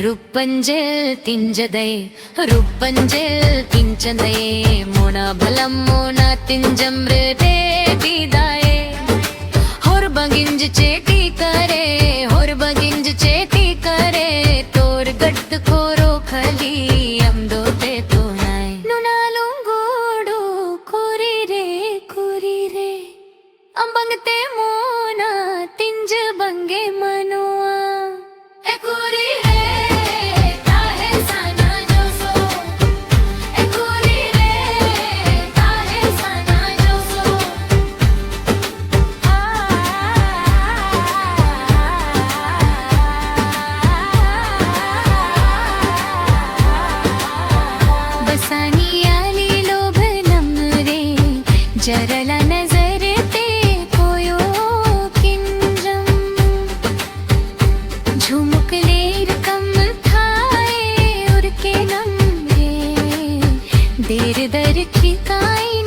रुपंजिल तिंजदे रुपंजिल तिंचदे मोना भलम मोना तिंजमृदे बिदाए होर बगिंज चेती करे होर बगिंज चेती करे तोर गड्ड खोरो खली अमदो ते तो नाय नुनालू गोडो कोरी रे अंबंगते मोना तिंज बंगे मनुआ ए कोरी जरला नजर ते कोयो किंजम झुमुक लेर कम थाए उर के नम रे देर दर खिकाई